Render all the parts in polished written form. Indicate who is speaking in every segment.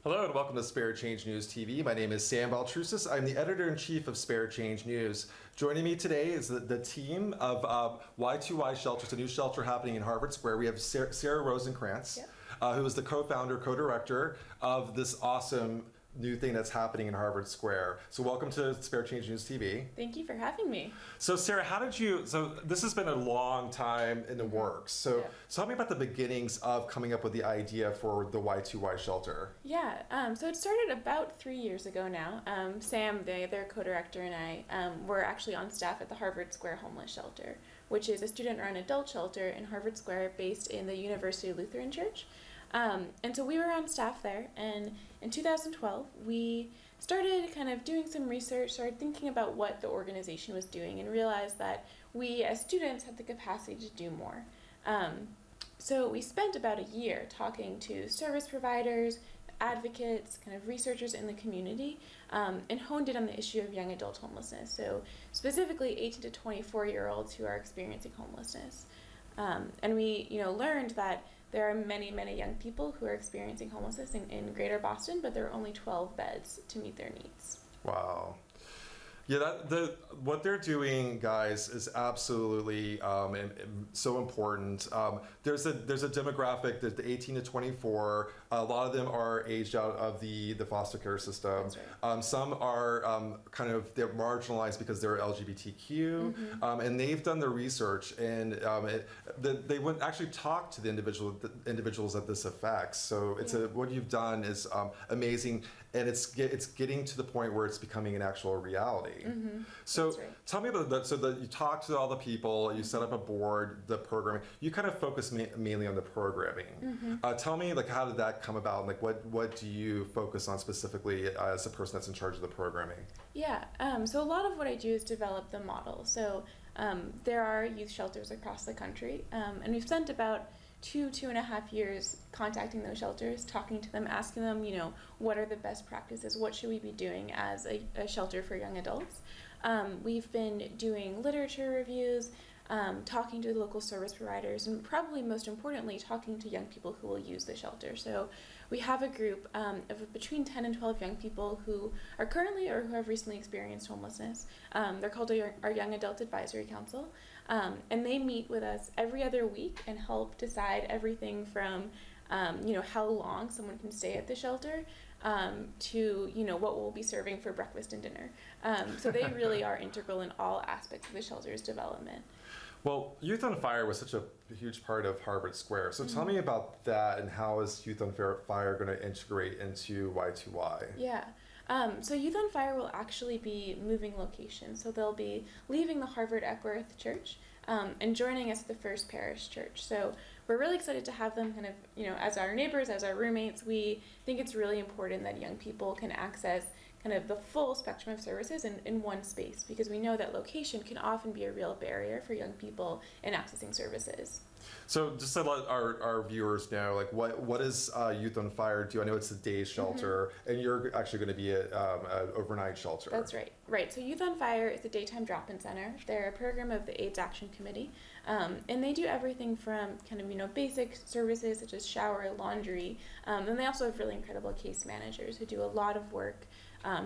Speaker 1: Hello and welcome to Spare Change News TV. My name is Sam Baltrusis. I'm the editor-in-chief of Spare Change News. Joining me today is the team of Y2Y Shelters, a new shelter happening in Harvard Square. We have Sarah Rosenkrantz, who is the co-founder, co-director of this awesome new thing that's happening in Harvard Square. So welcome to Spare Change News TV.
Speaker 2: Thank you for having me.
Speaker 1: So Sarah, so this has been a long time in the works. So tell me about the beginnings of coming up with the idea for the Y2Y shelter.
Speaker 2: So it started about 3 years ago now. Sam, their co-director, and I were actually on staff at the Harvard Square Homeless Shelter, which is a student-run adult shelter in Harvard Square based in the University Lutheran Church. And so we were on staff there, and in 2012 we started kind of doing some research, started thinking about what the organization was doing, and realized that we as students had the capacity to do more. So we spent about a year talking to service providers, advocates, kind of researchers in the community, and honed in on the issue of young adult homelessness, so specifically 18 to 24-year-olds who are experiencing homelessness. And we learned that there are many, many young people who are experiencing homelessness in Greater Boston, but there are only 12 beds to meet their needs.
Speaker 1: Wow. Yeah, what they're doing, guys, is absolutely so important. There's a demographic, there's the 18 to 24. A lot of them are aged out of the foster care system.
Speaker 2: That's right.
Speaker 1: Some are they're marginalized because they're LGBTQ, and they've done the research, and they wouldn't actually talk to the individuals that this affects. So what you've done is amazing, and it's getting to the point where it's becoming an actual reality. So tell me about that. So that you talk to all the people, you set up a board, the programming. You kind of focus mainly on the programming. Tell me, how did that come about? What do you focus on specifically as a person that's in charge of the programming?
Speaker 2: So a lot of what I do is develop the model. So there are youth shelters across the country, and we've spent about 2.5 years contacting those shelters, talking to them, asking them, what are the best practices? What should we be doing as a shelter for young adults? We've been doing literature reviews, talking to the local service providers, and probably most importantly, talking to young people who will use the shelter. So we have a group of between 10 and 12 young people who are currently or who have recently experienced homelessness. They're called our Young Adult Advisory Council, and they meet with us every other week and help decide everything from how long someone can stay at the shelter, to what we'll be serving for breakfast and dinner. So they really are integral in all aspects of the shelter's development.
Speaker 1: Well, Youth on Fire was such a huge part of Harvard Square. So tell me about that, and how is Youth on Fire going to integrate into Y2Y?
Speaker 2: So Youth on Fire will actually be moving locations. So they'll be leaving the Harvard Epworth Church and joining us at the First Parish Church. So we're really excited to have them as our neighbors, as our roommates. We think it's really important that young people can access kind of the full spectrum of services in one space, because we know that location can often be a real barrier for young people in accessing services.
Speaker 1: So just to let our viewers know, what does Youth on Fire do? I know it's a day shelter, and you're actually going to be an overnight shelter.
Speaker 2: That's right. So Youth on Fire is a daytime drop-in center. They're a program of the AIDS Action Committee, and they do everything from basic services such as shower, laundry, and they also have really incredible case managers who do a lot of work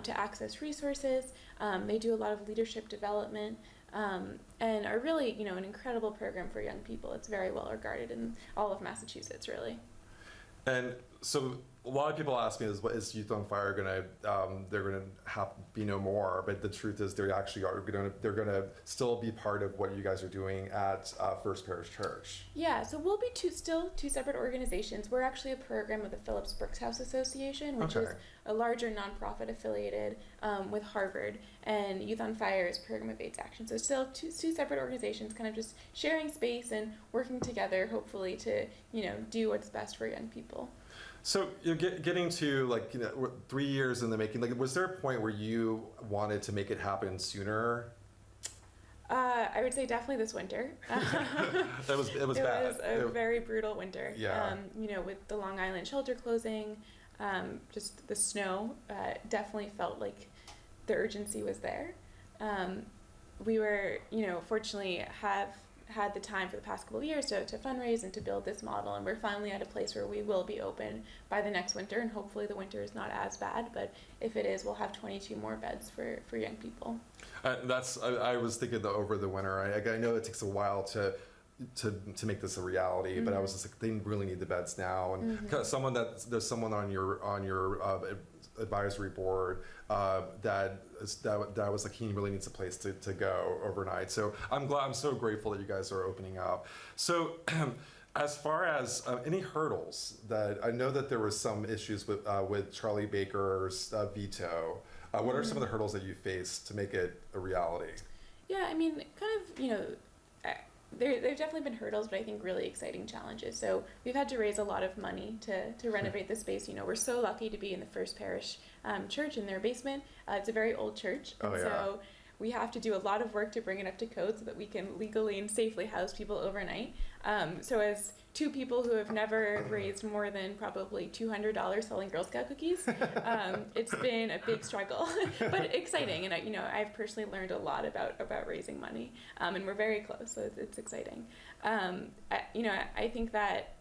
Speaker 2: to access resources. They do a lot of leadership development, and are really, an incredible program for young people. It's very well regarded in all of Massachusetts, really.
Speaker 1: And so a lot of people ask me, is Youth on Fire they're going to be no more? But the truth is, they're going to still be part of what you guys are doing at First Parish Church.
Speaker 2: So we'll be still two separate organizations. We're actually a program of the Phillips Brooks House Association, which is a larger nonprofit affiliated with Harvard, and Youth on Fire is a program of AIDS Action. So still two separate organizations, kind of just sharing space and working together, hopefully to do what's best for young people.
Speaker 1: So getting to 3 years in the making, was there a point where you wanted to make it happen sooner?
Speaker 2: I would say definitely this winter.
Speaker 1: It was bad.
Speaker 2: It was a very brutal winter.
Speaker 1: Yeah.
Speaker 2: With the Long Island shelter closing, just the snow definitely felt like the urgency was there. We were, fortunately have had the time for the past couple of years to fundraise and to build this model, and we're finally at a place where we will be open by the next winter, and hopefully the winter is not as bad, but if it is, we'll have 22 more beds for young people.
Speaker 1: I was thinking over the winter. I know it takes a while to make this a reality, but I was just like, they really need the beds now. And there's someone on your advisory board that was like, he really needs a place to go overnight. So I'm so grateful that you guys are opening up. So as far as any hurdles, that I know that there was some issues with Charlie Baker's veto. What are some of the hurdles that you faced to make it a reality?
Speaker 2: Yeah, I mean, kind of, you know, there've definitely been hurdles, but I think really exciting challenges. So we've had to raise a lot of money to renovate the space. You know, we're so lucky to be in the First Parish church in their basement. It's a very old church, so we have to do a lot of work to bring it up to code so that we can legally and safely house people overnight. So as two people who have never raised more than probably $200 selling Girl Scout cookies, it's been a big struggle, but exciting. And I've personally learned a lot about raising money, and we're very close, so it's exciting. I think that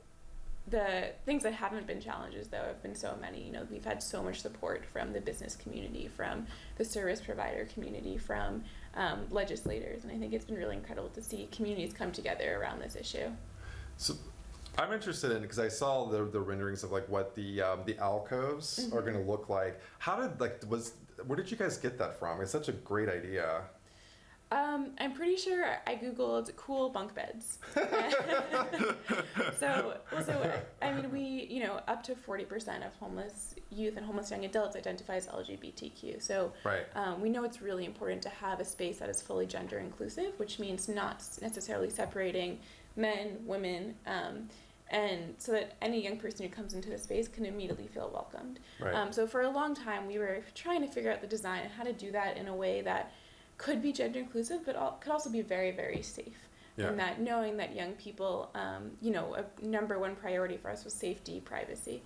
Speaker 2: the things that haven't been challenges, though, have been so many. You know, we've had so much support from the business community, from the service provider community, from legislators, and I think it's been really incredible to see communities come together around this issue.
Speaker 1: So I'm interested in, because I saw the renderings of like what the alcoves are going to look like. Where did you guys get that from? It's such a great idea.
Speaker 2: I'm pretty sure I Googled cool bunk beds. So I mean, up to 40% of homeless youth and homeless young adults identify as LGBTQ. So we know it's really important to have a space that is fully gender inclusive, which means not necessarily separating men, women, and so that any young person who comes into the space can immediately feel welcomed. So for a long time, we were trying to figure out the design and how to do that in a way that could be gender inclusive, but could also be very, very safe. And that knowing that young people, a number one priority for us was safety, privacy.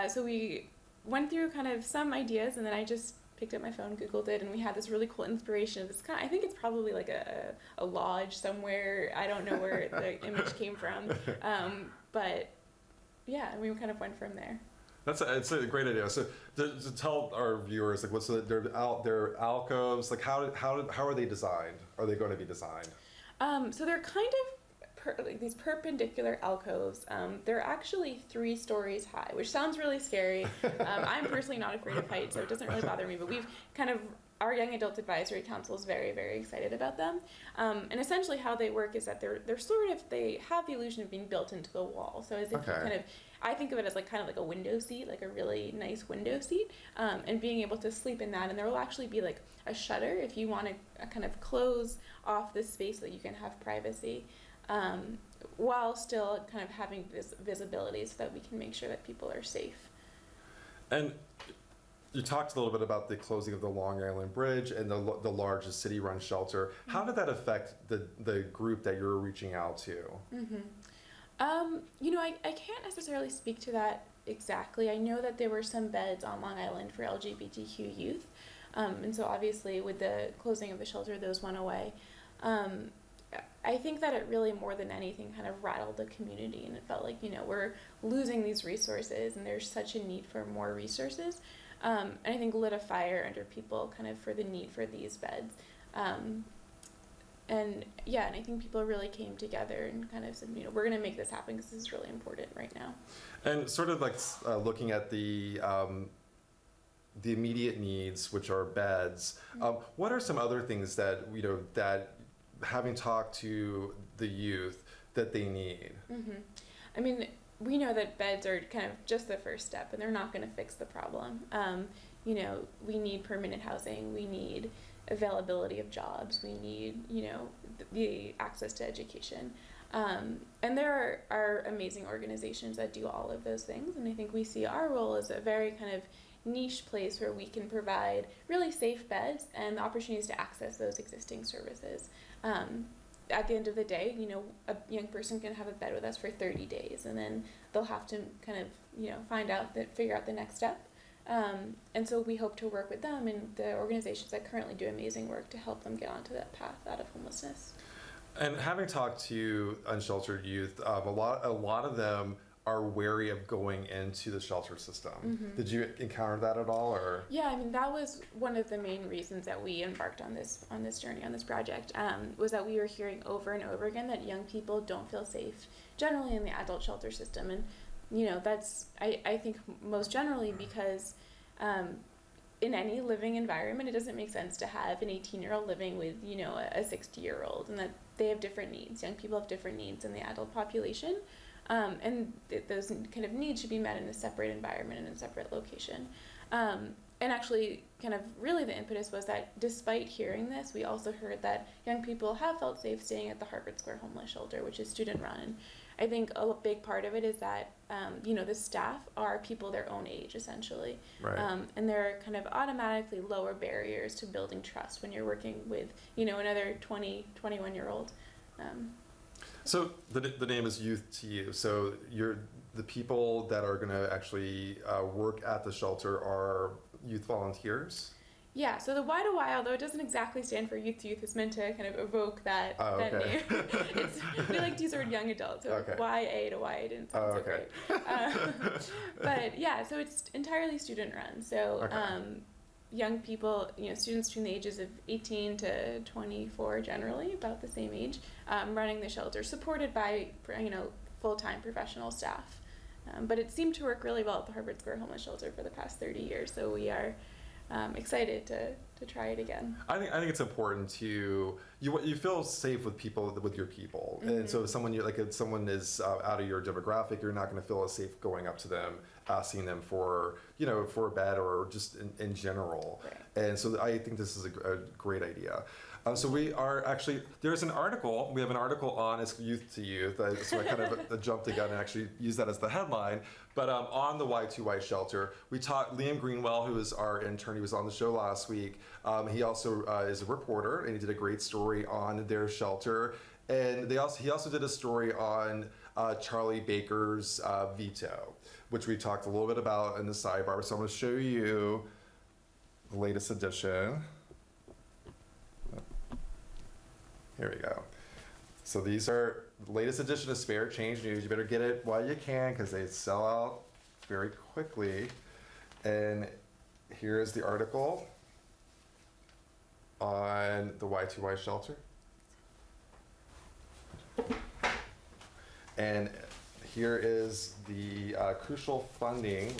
Speaker 2: So we went through kind of some ideas, and then I just picked up my phone, Googled it, and we had this really cool inspiration of this I think it's probably like a lodge somewhere. I don't know where the image came from. But yeah, we kind of went from there.
Speaker 1: It's a great idea. So to tell our viewers, like, they're alcoves. Like, how are they designed? Are they going to be designed?
Speaker 2: So they're kind of these perpendicular alcoves. They're actually 3 stories high, which sounds really scary. I'm personally not afraid of heights, so it doesn't really bother me. But our Young Adult Advisory Council is very, very excited about them. And essentially how they work is that they have the illusion of being built into the wall. So as if you I think of it as kind of like a window seat, like a really nice window seat, and being able to sleep in that. And there will actually be like a shutter if you want to kind of close off the space so that you can have privacy, while still kind of having this visibility so that we can make sure that people are safe.
Speaker 1: And you talked a little bit about the closing of the Long Island Bridge and the largest city-run shelter. How did that affect the group that you're reaching out to?
Speaker 2: I can't necessarily speak to that exactly. I know that there were some beds on Long Island for LGBTQ youth, and so obviously with the closing of the shelter, those went away. I think that it really, more than anything, kind of rattled the community, and it felt like, we're losing these resources, and there's such a need for more resources. And I think lit a fire under people kind of for the need for these beds. And I think people really came together and kind of said, we're going to make this happen because this is really important right now.
Speaker 1: And sort of like looking at the immediate needs, which are beds, what are some other things that, that having talked to the youth that they need?
Speaker 2: I mean, we know that beds are kind of just the first step, and they're not going to fix the problem. We need permanent housing. We need availability of jobs. We need, the access to education. And there are amazing organizations that do all of those things, and I think we see our role as a very kind of niche place where we can provide really safe beds and the opportunities to access those existing services. At the end of the day, a young person can have a bed with us for 30 days, and then they'll have to kind of, figure out the next step. And so we hope to work with them and the organizations that currently do amazing work to help them get onto that path out of homelessness.
Speaker 1: And having talked to unsheltered youth, a lot of them are wary of going into the shelter system. Did you encounter that at all, or?
Speaker 2: Yeah, I mean that was one of the main reasons that we embarked on this journey, on this project, was that we were hearing over and over again that young people don't feel safe generally in the adult shelter system, and that's I think most generally because in any living environment, it doesn't make sense to have an 18-year-old living with a 60-year-old, and that they have different needs. Young people have different needs in the adult population. And those kind of needs should be met in a separate environment and in a separate location. And actually, kind of really the impetus was that despite hearing this, we also heard that young people have felt safe staying at the Harvard Square Homeless Shelter, which is student run. And I think a big part of it is that, the staff are people their own age, essentially.
Speaker 1: Right.
Speaker 2: And there are kind of automatically lower barriers to building trust when you're working with, another 20, 21-year-old.
Speaker 1: So the name is Youth to You. So the people that are going to actually work at the shelter are youth volunteers?
Speaker 2: Yeah, so the Y to Y, although it doesn't exactly stand for Youth to Youth, is meant to kind of evoke that
Speaker 1: okay.
Speaker 2: name. We like to use the word young adult, so
Speaker 1: Okay.
Speaker 2: YA to YA didn't sound so
Speaker 1: okay.
Speaker 2: great. But yeah, so it's entirely student run. So
Speaker 1: Okay.
Speaker 2: Young people, students between the ages of 18 to 24, generally about the same age, running the shelter, supported by full-time professional staff. But it seemed to work really well at the Harvard Square Homeless Shelter for the past 30 years. So we are excited to try it again.
Speaker 1: I think it's important to you feel safe with your people, and so if someone if someone is out of your demographic, you're not going to feel as safe going up to them, asking them for for a bed or just in general.
Speaker 2: Right.
Speaker 1: And so I think this is a great idea. So we are actually, we have an article on it's Youth to Youth, so I kind of jumped the gun and actually used that as the headline. But on the Y2Y shelter, we talked, Liam Greenwell, who is our intern, he was on the show last week. He also is a reporter, and he did a great story on their shelter. And he also did a story on Charlie Baker's veto, which we talked a little bit about in the sidebar. So I'm going to show you the latest edition. Here we go. So these are the latest edition of Spare Change News. You better get it while you can because they sell out very quickly. And here is the article on the Y2Y shelter. And here is the crucial funding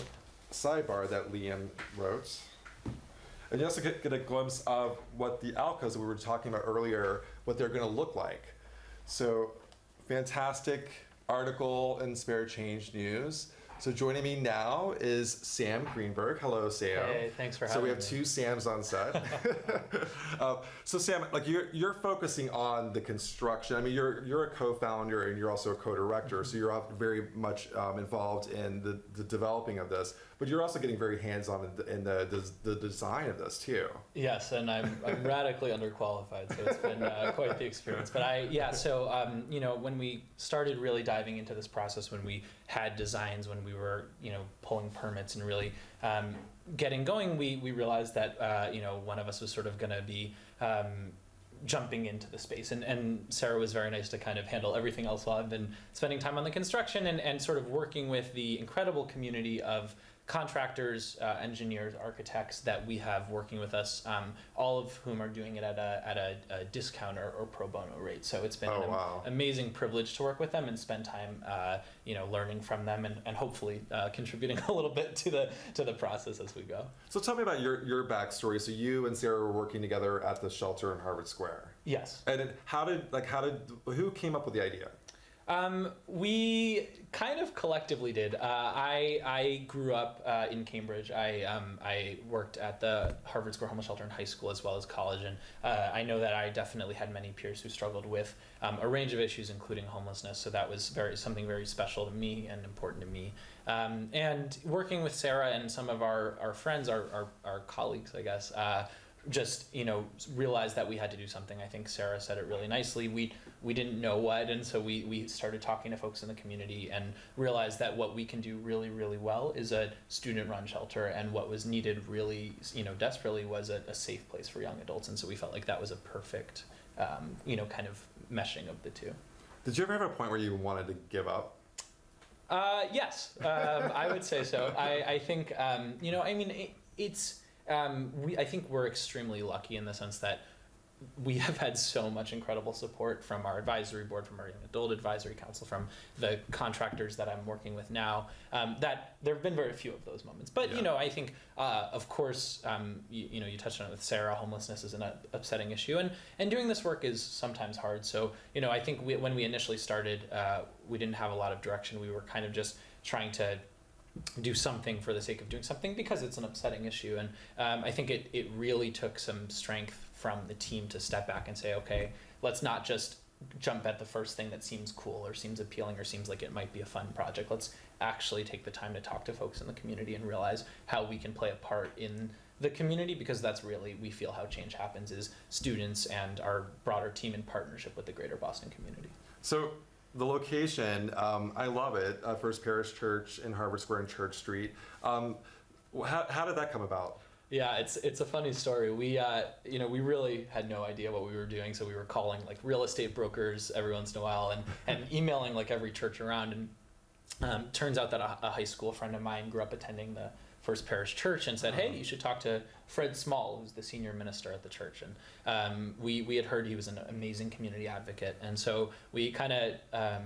Speaker 1: sidebar that Liam wrote. And you also get a glimpse of what the alcoves that we were talking about earlier, what they're going to look like. So, fantastic article in Spare Change News. So joining me now is Sam Greenberg. Hello, Sam.
Speaker 3: Hey, thanks for having me.
Speaker 1: So we have two Sams on set. So Sam, you're focusing on the construction. I mean, you're a co-founder and you're also a co-director. So you're very much involved in the developing of this. But you're also getting very hands-on in the design of this too.
Speaker 3: Yes, and I'm radically underqualified, so it's been quite the experience. But when we started really diving into this process, when we had designs, when we were pulling permits and really getting going, we realized that one of us was sort of going to be jumping into the space, and Sarah was very nice to kind of handle everything else while I've been spending time on the construction and sort of working with the incredible community of contractors, engineers, architects that we have working with us, all of whom are doing it at a discount or pro bono rate. So it's been amazing privilege to work with them and spend time, learning from them and hopefully contributing a little bit to the process as we go.
Speaker 1: So tell me about your backstory. So you and Sarah were working together at the shelter in Harvard Square.
Speaker 3: Yes.
Speaker 1: And who came up with the idea?
Speaker 3: We kind of collectively did. I grew up in Cambridge. I worked at the Harvard Square Homeless Shelter in high school as well as college, and I know that I definitely had many peers who struggled with a range of issues, including homelessness. So that was something very special to me and important to me. And working with Sarah and some of our friends, our colleagues, I guess. Just realized that we had to do something. I think Sarah said it really nicely. We didn't know what, and so we started talking to folks in the community and realized that what we can do really, really well is a student-run shelter, and what was needed really, desperately was a safe place for young adults. And so we felt like that was a perfect kind of meshing of the two.
Speaker 1: Did you ever have a point where you wanted to give up?
Speaker 3: Yes, I would say so. I think, I think we're extremely lucky in the sense that we have had so much incredible support from our advisory board, from our young adult advisory council, from the contractors that I'm working with now, that there have been very few of those moments. But, I think, of course, you touched on it with Sarah, homelessness is an upsetting issue. And doing this work is sometimes hard. So, I think when we initially started, we didn't have a lot of direction. We were kind of just trying to do something for the sake of doing something because it's an upsetting issue. And I think it really took some strength from the team to step back and say, okay, let's not just jump at the first thing that seems cool or seems appealing or seems like it might be a fun project. Let's actually take the time to talk to folks in the community and realize how we can play a part in the community, because that's really, we feel, how change happens, is students and our broader team in partnership with the greater Boston community.
Speaker 1: So the location, I love it, First Parish Church in Harvard Square and Church Street. How did that come about?
Speaker 3: Yeah, it's a funny story. We really had no idea what we were doing, so we were calling like real estate brokers every once in a while and emailing like every church around. And turns out that a high school friend of mine grew up attending the First Parish Church and said, hey, you should talk to Fred Small, who's the senior minister at the church. And we had heard he was an amazing community advocate, and so we kind of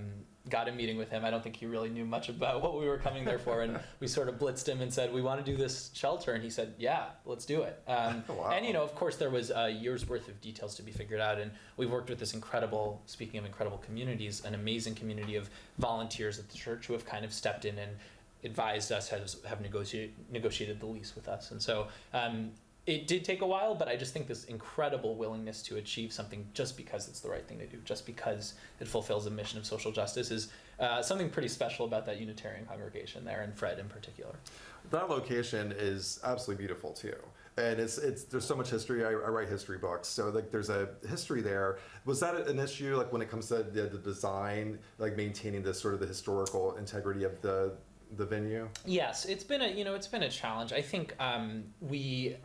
Speaker 3: got a meeting with him. I don't think he really knew much about what we were coming there for, and we sort of blitzed him and said, we want to do this shelter, and he said, yeah, let's do it.
Speaker 1: Wow.
Speaker 3: And of course there was a year's worth of details to be figured out, and we've worked with this incredible, speaking of incredible communities, an amazing community of volunteers at the church who have kind of stepped in and advised us, have negotiated the lease with us. And so it did take a while, but I just think this incredible willingness to achieve something just because it's the right thing to do, just because it fulfills the mission of social justice, is something pretty special about that Unitarian congregation there, and Fred in particular.
Speaker 1: That location is absolutely beautiful too. And it's there's so much history. I write history books, so like there's a history there. Was that an issue, like when it comes to the design, like maintaining the sort of the historical integrity of the venue?
Speaker 3: Yes, it's been a challenge. I think we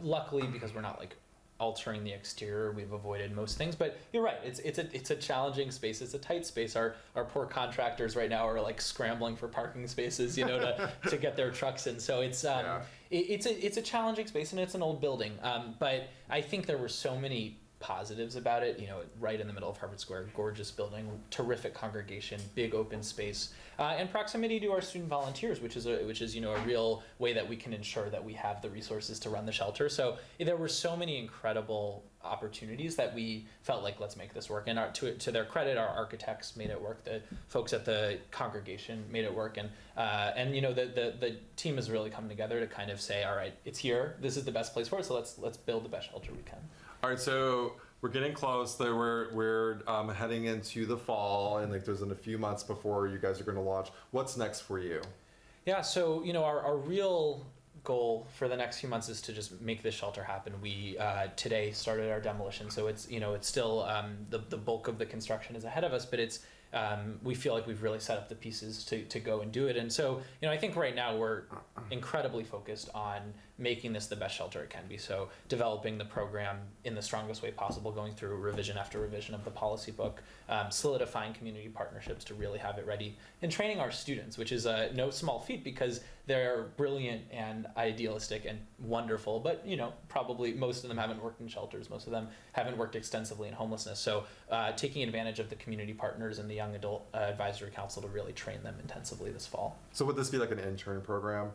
Speaker 3: luckily, because we're not like altering the exterior, we've avoided most things. But you're right, it's a challenging space. It's a tight space. Our poor contractors right now are like scrambling for parking spaces, to get their trucks in. So it's a challenging space, and it's an old building. But I think there were so many positives about it, right in the middle of Harvard Square, gorgeous building, terrific congregation, big open space, and proximity to our student volunteers, which is a real way that we can ensure that we have the resources to run the shelter. So there were so many incredible opportunities that we felt like, let's make this work. And to their credit, our architects made it work. The folks at the congregation made it work, and the team has really come together to kind of say, all right, it's here. This is the best place for it. So let's build the best shelter we can.
Speaker 1: All right, so we're getting close. We're heading into the fall, and like there's in a few months before you guys are going to launch. What's next for you? Yeah,
Speaker 3: so our real goal for the next few months is to just make this shelter happen. We today started our demolition, so it's still the bulk of the construction is ahead of us, but it's we feel like we've really set up the pieces to go and do it. And so, I think right now we're incredibly focused on making this the best shelter it can be. So developing the program in the strongest way possible, going through revision after revision of the policy book, solidifying community partnerships to really have it ready, and training our students, which is no small feat because they're brilliant and idealistic and wonderful, but probably most of them haven't worked in shelters. Most of them haven't worked extensively in homelessness. So taking advantage of the community partners and the Young Adult Advisory Council to really train them intensively this fall.
Speaker 1: So would this be like an intern program?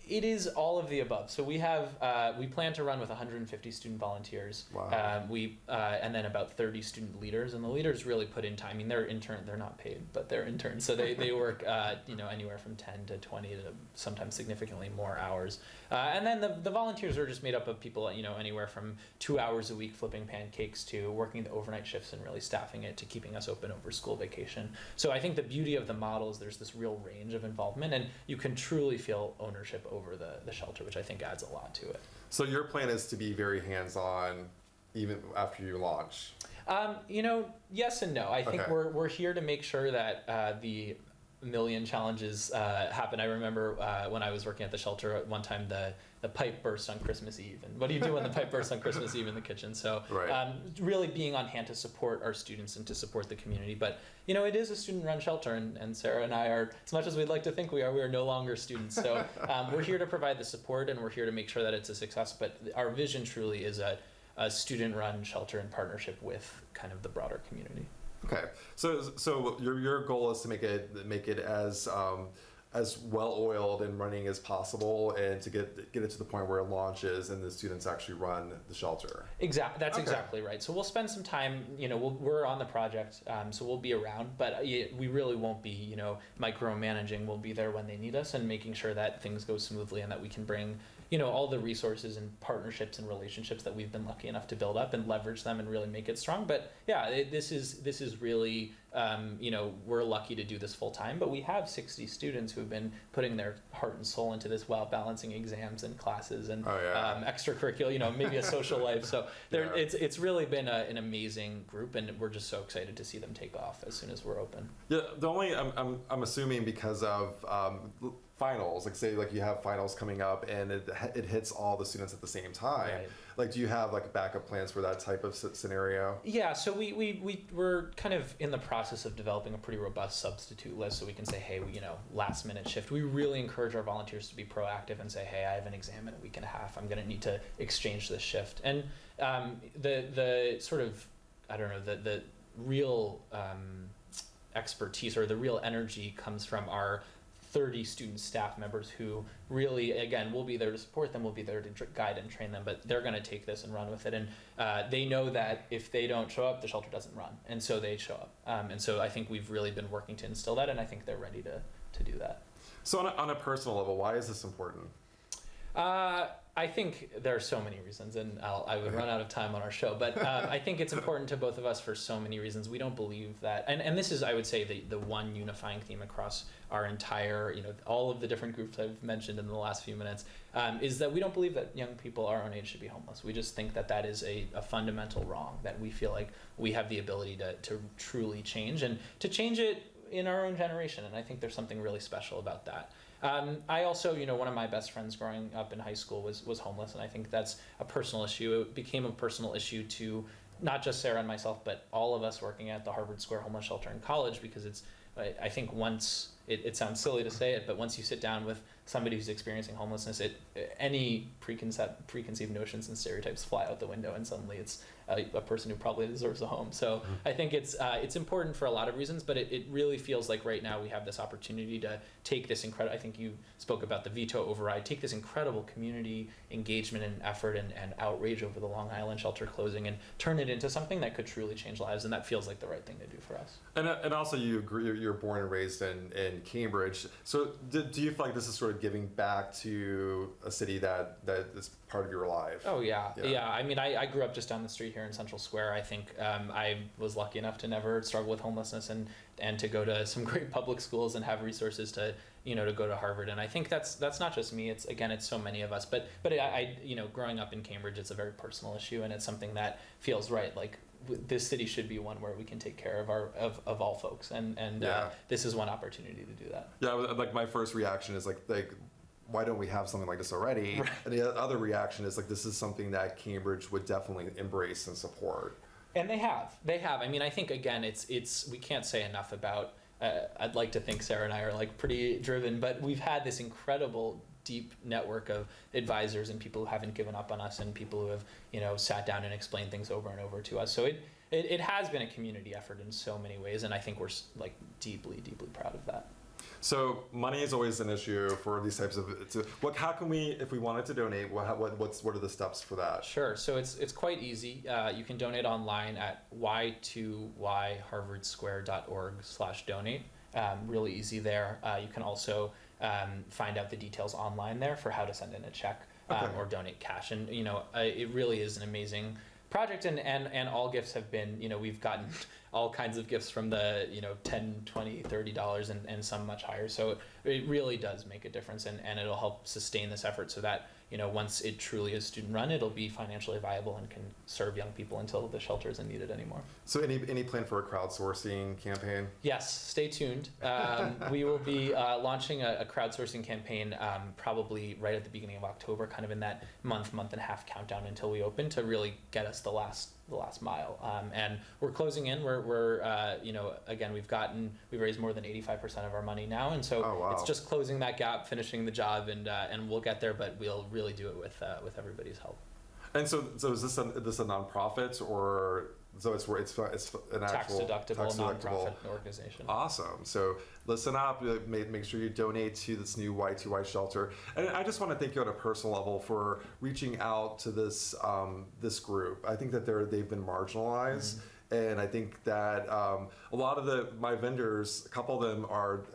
Speaker 3: It is all of the above. So we plan to run with 150 student volunteers.
Speaker 1: Wow.
Speaker 3: And then about 30 student leaders, and the leaders really put in time. I mean, they're not paid, but they're interns. So they work, anywhere from 10 to 20 to sometimes significantly more hours. And then the volunteers are just made up of people, anywhere from 2 hours a week flipping pancakes to working the overnight shifts and really staffing it to keeping us open over school vacation. So I think the beauty of the model is there's this real range of involvement, and you can truly feel ownership over the shelter, which I think adds a lot to it.
Speaker 1: So your plan is to be very hands-on even after you launch?
Speaker 3: Yes and no. I think we're here to make sure that the million challenges happen. I remember when I was working at the shelter at one time, the pipe burst on Christmas Eve. And what do you do when the pipe bursts on Christmas Eve in the kitchen? So
Speaker 1: Right.
Speaker 3: really being on hand to support our students and to support the community. But, it is a student-run shelter, and Sarah and I are, as much as we'd like to think we are no longer students. So we're here to provide the support, and we're here to make sure that it's a success. But our vision truly is a student-run shelter in partnership with kind of the broader community.
Speaker 1: Okay, so your goal is to make it as well oiled and running as possible, and to get it to the point where it launches and the students actually run the shelter.
Speaker 3: Exactly, that's
Speaker 1: Okay.
Speaker 3: exactly right. So we'll spend some time. We're on the project, so we'll be around, but we really won't be, micromanaging. We'll be there when they need us and making sure that things go smoothly and that we can bring, all the resources and partnerships and relationships that we've been lucky enough to build up and leverage them and really make it strong. But yeah, this is really, we're lucky to do this full time, but we have 60 students who have been putting their heart and soul into this while balancing exams and classes and extracurricular, maybe a social life. So it's really been an amazing group, and we're just so excited to see them take off as soon as we're open.
Speaker 1: Yeah, the only I'm assuming because of finals, like say like you have finals coming up and it hits all the students at the same time.
Speaker 3: Right.
Speaker 1: Like, do you have like backup plans for that type of scenario?
Speaker 3: Yeah, so we're kind of in the process of developing a pretty robust substitute list, so we can say, hey, last minute shift. We really encourage our volunteers to be proactive and say, hey, I have an exam in a week and a half. I'm going to need to exchange this shift. And the sort of, I don't know, the real expertise or the real energy comes from our 30 student staff members who really, again, we'll be there to support them, we'll be there to guide and train them, but they're going to take this and run with it. And they know that if they don't show up, the shelter doesn't run. And so they show up. And so I think we've really been working to instill that, and I think they're ready to do that.
Speaker 1: So on a personal level, why is this important?
Speaker 3: I think there are so many reasons, and I would run out of time on our show, but I think it's important to both of us for so many reasons. We don't believe that, and this is, I would say, the one unifying theme across our entire, all of the different groups I've mentioned in the last few minutes, is that we don't believe that young people our own age should be homeless. We just think that is a fundamental wrong, that we feel like we have the ability to truly change, and to change it in our own generation, and I think there's something really special about that. I also, one of my best friends growing up in high school was homeless, and I think that's a personal issue. It became a personal issue to not just Sarah and myself, but all of us working at the Harvard Square Homeless Shelter in college, because I think once, it sounds silly to say it, but once you sit down with somebody who's experiencing homelessness, any preconceived notions and stereotypes fly out the window, and suddenly it's a person who probably deserves a home. So I think it's important for a lot of reasons, but it really feels like right now we have this opportunity to take this incredible, I think you spoke about the veto override, take this incredible community engagement and effort and outrage over the Long Island shelter closing and turn it into something that could truly change lives, and that feels like the right thing to do for us.
Speaker 1: And also you agree, you're born and raised in Cambridge, so do you feel like this is sort of giving back to a city that is part of your life?
Speaker 3: Oh yeah. I mean, I grew up just down the street here in Central Square. I think I was lucky enough to never struggle with homelessness and to go to some great public schools and have resources to go to Harvard. And I think that's not just me. It's so many of us. But I growing up in Cambridge, it's a very personal issue, and it's something that feels right. Like this city should be one where we can take care of all folks, and this is one opportunity to do that.
Speaker 1: Yeah, like my first reaction is like why don't we have something like this already?
Speaker 3: Right.
Speaker 1: And the other reaction is like this is something that Cambridge would definitely embrace and support.
Speaker 3: And they have. I mean, I think again, it's we can't say enough about. I'd like to think Sarah and I are like pretty driven, but we've had this incredible deep network of advisors and people who haven't given up on us, and people who have sat down and explained things over and over to us. So it has been a community effort in so many ways, and I think we're like deeply proud of that.
Speaker 1: So money is always an issue for these types of. How can we, if we wanted to donate, what are the steps for that?
Speaker 3: Sure. So it's quite easy. You can donate online at y2yharvardsquare.org/donate. Really easy there. You can also find out the details online there for how to send in a check or donate cash. And it really is an amazing project, and all gifts have been, we've gotten all kinds of gifts from the, you know, $10, $20, $30 and some much higher. So it really does make a difference, and it'll help sustain this effort so that, you know, once it truly is student run, it'll be financially viable and can serve young people until the shelter isn't needed anymore.
Speaker 1: So any plan for a crowdsourcing campaign?
Speaker 3: Yes, stay tuned. We will be launching a crowdsourcing campaign probably right at the beginning of October, kind of in that month and a half countdown until we open, to really get us the last mile. And we're closing in. We're you know, again, we've raised more than 85% of our money now, and so
Speaker 1: Oh, wow.
Speaker 3: it's just closing that gap, finishing the job, and we'll get there. But we'll really do it with everybody's help.
Speaker 1: And so is this a nonprofit, or so it's an actual
Speaker 3: Tax-deductible nonprofit organization.
Speaker 1: Awesome. So listen up. Make sure you donate to this new Y2Y shelter. And I just want to thank you on a personal level for reaching out to this this group. I think that they've been marginalized. And I think that a lot of my vendors, a couple of them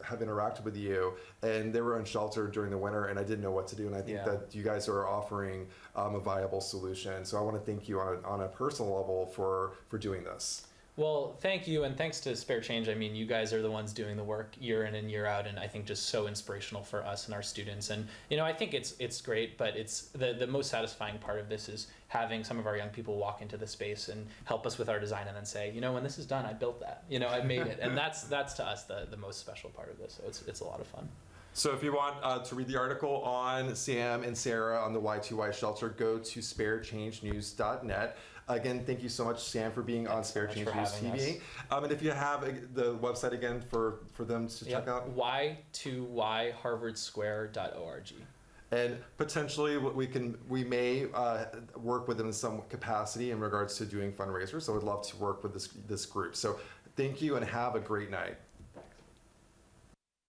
Speaker 1: have interacted with you, and they were unsheltered during the winter, and I didn't know what to do. And I think that you guys are offering a viable solution. So I want to thank you on a personal level for doing this.
Speaker 3: Well, thank you, and thanks to Spare Change. I mean, you guys are the ones doing the work year in and year out, and I think just so inspirational for us and our students. And you know, I think it's great, but it's the most satisfying part of this is having some of our young people walk into the space and help us with our design, and then say, you know, when this is done, I built that. You know, I made it, and that's to us the most special part of this. So it's a lot of fun.
Speaker 1: So if you want to read the article on Sam and Sarah on the Y2Y shelter, go to sparechangenews.net. Again, thank you so much, Sam, for being on Spare Change News TV. And if you have the website again for them to check out.
Speaker 3: Y2yharvardsquare.org.
Speaker 1: And potentially we may work with them in some capacity in regards to doing fundraisers. So I'd love to work with this group. So thank you and have a great night.